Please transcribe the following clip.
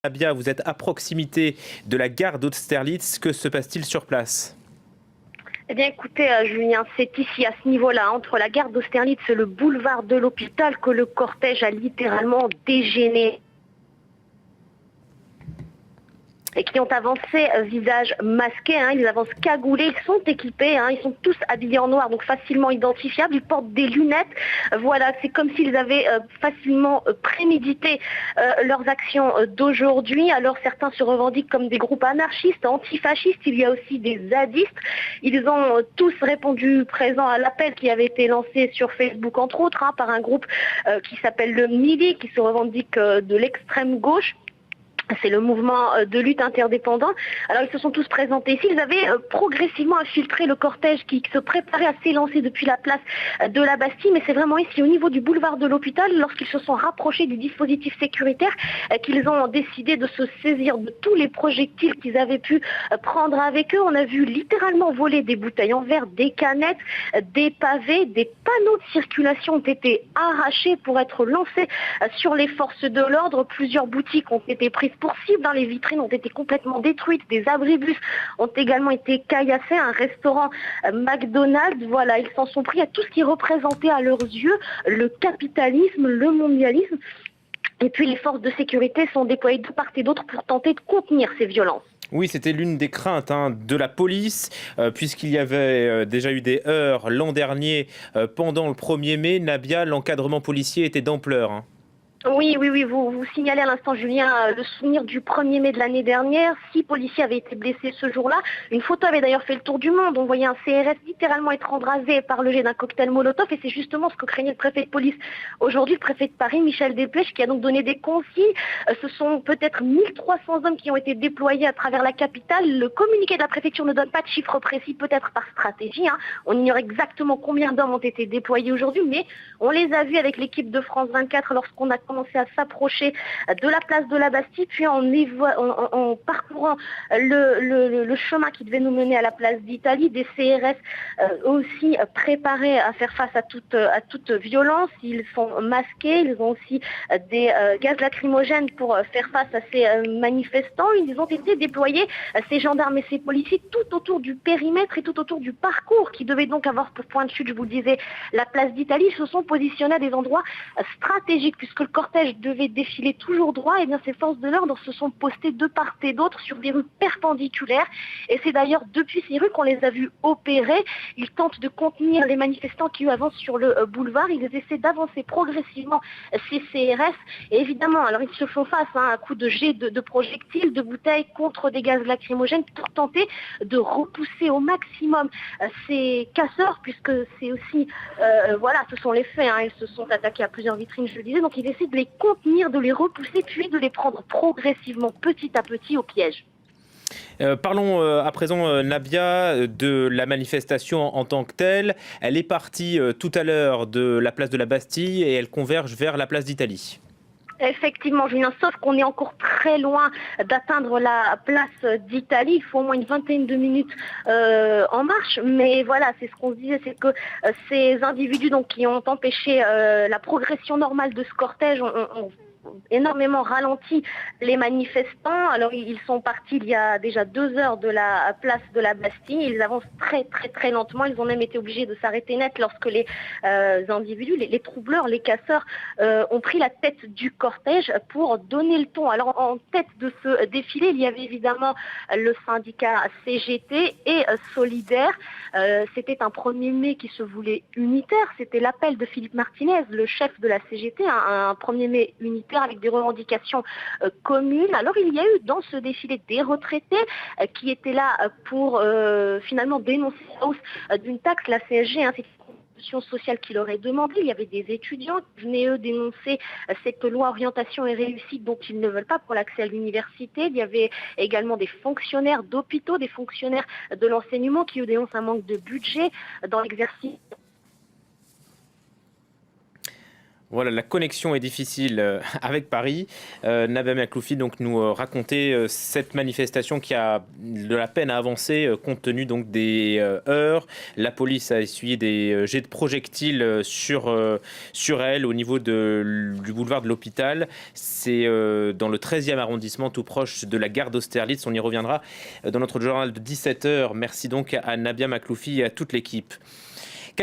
Nabia, vous êtes à proximité de la gare d'Austerlitz. Que se passe-t-il sur place? Eh bien écoutez Julien, c'est ici à ce niveau-là, entre la gare d'Austerlitz et le boulevard de l'hôpital, que le cortège a littéralement dégénéré. Et qui ont avancé visage masqué, ils avancent cagoulés, ils sont équipés, ils sont tous habillés en noir, donc facilement identifiables, ils portent des lunettes, voilà, c'est comme s'ils avaient facilement prémédité leurs actions d'aujourd'hui. Alors certains se revendiquent comme des groupes anarchistes, antifascistes, il y a aussi des zadistes, ils ont tous répondu présent à l'appel qui avait été lancé sur Facebook entre autres, par un groupe qui s'appelle le MILI, qui se revendique de l'extrême gauche. C'est le mouvement de lutte interdépendant. Alors ils se sont tous présentés ici. Ils avaient progressivement infiltré le cortège qui se préparait à s'élancer depuis la place de la Bastille. Mais c'est vraiment ici, au niveau du boulevard de l'hôpital, lorsqu'ils se sont rapprochés du dispositif sécuritaire, qu'ils ont décidé de se saisir de tous les projectiles qu'ils avaient pu prendre avec eux. On a vu littéralement voler des bouteilles en verre, des canettes, des pavés, des panneaux de circulation ont été arrachés pour être lancés sur les forces de l'ordre. Plusieurs boutiques ont été prises pour cible, les vitrines ont été complètement détruites, des abribus ont également été caillassés, un restaurant McDonald's, voilà, ils s'en sont pris à tout ce qui représentait à leurs yeux le capitalisme, le mondialisme. Et puis les forces de sécurité sont déployées de part et d'autre pour tenter de contenir ces violences. Oui, c'était l'une des craintes de la police, puisqu'il y avait déjà eu des heurts l'an dernier pendant le 1er mai. Nabia, l'encadrement policier était d'ampleur. Oui, vous signalez à l'instant, Julien, le souvenir du 1er mai de l'année dernière. 6 policiers avaient été blessés ce jour-là. Une photo avait d'ailleurs fait le tour du monde. On voyait un CRS littéralement être embrasé par le jet d'un cocktail Molotov. Et c'est justement ce que craignait le préfet de police aujourd'hui, le préfet de Paris, Michel Delpech, qui a donc donné des consignes. Ce sont peut-être 1300 hommes qui ont été déployés à travers la capitale. Le communiqué de la préfecture ne donne pas de chiffres précis, peut-être par stratégie. On ignore exactement combien d'hommes ont été déployés aujourd'hui, mais on les a vus avec l'équipe de France 24 lorsqu'on a commencé à s'approcher de la place de la Bastille, puis en parcourant le chemin qui devait nous mener à la place d'Italie, des CRS aussi préparés à faire face à toute violence. Ils sont masqués, ils ont aussi des gaz lacrymogènes pour faire face à ces manifestants. Ils ont été déployés, ces gendarmes et ces policiers, tout autour du périmètre et tout autour du parcours qui devait donc avoir pour point de chute, je vous le disais, la place d'Italie. Ils se sont positionnés à des endroits stratégiques puisque le cortège devait défiler toujours droit. Et bien ces forces de l'ordre se sont postées de part et d'autre sur des rues perpendiculaires. Et c'est d'ailleurs depuis ces rues qu'on les a vus opérer. Ils tentent de contenir les manifestants qui avancent sur le boulevard. Ils essaient d'avancer progressivement ces CRS. Et évidemment, alors ils se font face à un coup de jet de projectiles, de bouteilles contre des gaz lacrymogènes pour tenter de repousser au maximum ces casseurs, puisque c'est aussi, voilà, ce sont les faits. Ils se sont attaqués à plusieurs vitrines, je le disais. Donc ils essaient de les contenir, de les repousser, puis de les prendre progressivement, petit à petit, au piège. Parlons à présent, Nabia, de la manifestation en tant que telle. Elle est partie tout à l'heure de la place de la Bastille et elle converge vers la place d'Italie. Effectivement, Julien, sauf qu'on est encore très loin d'atteindre la place d'Italie. Il faut au moins une vingtaine de minutes en marche. Mais voilà, c'est ce qu'on se disait, c'est que ces individus donc, qui ont empêché la progression normale de ce cortège ont énormément ralenti les manifestants. Alors ils sont partis il y a déjà 2 heures de la place de la Bastille. Ils avancent très lentement. Ils ont même été obligés de s'arrêter net lorsque les individus, les troubleurs, les casseurs ont pris la tête du cortège pour donner le ton. Alors en tête de ce défilé, il y avait évidemment le syndicat CGT et Solidaire. C'était un 1er mai qui se voulait unitaire. C'était l'appel de Philippe Martinez, le chef de la CGT, un 1er mai unitaire avec des revendications communes. Alors il y a eu dans ce défilé des retraités qui étaient là pour finalement dénoncer la hausse d'une taxe, la CSG, c'est une contribution sociale qui leur est demandée. Il y avait des étudiants qui venaient eux dénoncer cette loi orientation et réussite dont ils ne veulent pas pour l'accès à l'université. Il y avait également des fonctionnaires d'hôpitaux, des fonctionnaires de l'enseignement qui eux dénoncent un manque de budget dans l'exercice. Voilà, la connexion est difficile avec Paris. Nabia Makloufi donc nous racontait cette manifestation qui a de la peine à avancer compte tenu donc des heures. La police a essuyé des jets de projectiles sur elle au niveau du boulevard de l'Hôpital. C'est dans le 13e arrondissement, tout proche de la gare d'Austerlitz. On y reviendra dans notre journal de 17 heures. Merci donc à Nabia Makloufi et à toute l'équipe.